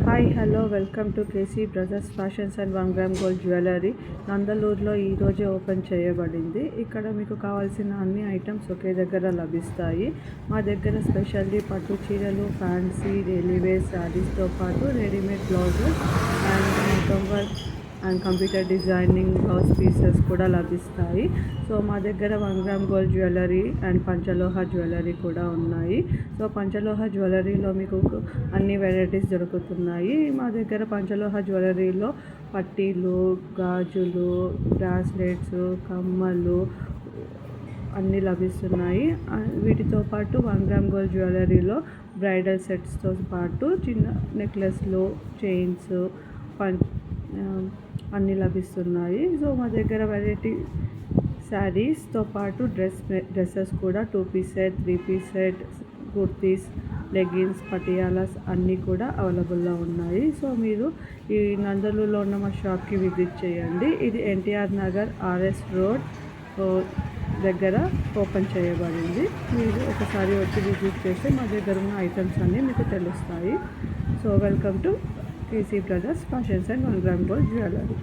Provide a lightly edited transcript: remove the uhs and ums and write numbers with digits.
Hi hello welcome to KC brothers fashions and 1 gram gold jewellery. నందలూరులో ఈరోజే open చేయబడింది. ఇక్కడ మీకు కావాల్సిన అన్ని ఐటమ్స్ ఒకే దగ్గర లభిస్తాయి. మా దగ్గర స్పెషల్లీ పట్టు చీరలు, ఫ్యాన్సీ, డైలీ వేర్ శారీస్తో పాటు రెడీమేడ్ బ్లౌజెస్ అండ్ మొత్తం work and computer designing blouse pieces కూడా లభిస్తాయి. సో మా దగ్గర 1 గ్రామ్ గోల్డ్ జ్యువెలరీ అండ్ పంచలోహ జ్యువెలరీ కూడా ఉన్నాయి. సో పంచలోహ జ్యువెలరీలో మీకు అన్ని వెరైటీస్ దొరుకుతున్నాయి. మా దగ్గర పంచలోహ జ్యువెలరీలో పట్టీలు, గాజులు, బ్రాస్లెట్స్, కమ్మలు అన్నీ లభిస్తున్నాయి. వీటితో పాటు 1 గ్రామ్ గోల్డ్ జ్యువెలరీలో బ్రైడల్ సెట్స్తో పాటు చిన్న నెక్లెస్లు, చైన్స్ అన్నీ లభిస్తున్నాయి. సో మా దగ్గర వెరైటీ శారీస్తో పాటు డ్రెస్సెస్ కూడా 2 piece set, 3 piece set, kurtis, leggings, patialas అన్నీ కూడా అవైలబుల్లో ఉన్నాయి. సో మీరు ఈ నందలూరులో ఉన్న మా షాప్కి విజిట్ చేయండి. ఇది ఎన్టీఆర్ నగర్ ఆర్ఎస్ రోడ్ దగ్గర ఓపెన్ చేయబడింది. మీరు ఒకసారి వచ్చి విజిట్ చేస్తే మా దగ్గర ఉన్న ఐటమ్స్ అన్నీ మీకు తెలుస్తాయి. So welcome to KC brothers fashions and 1 gram gold jewellery.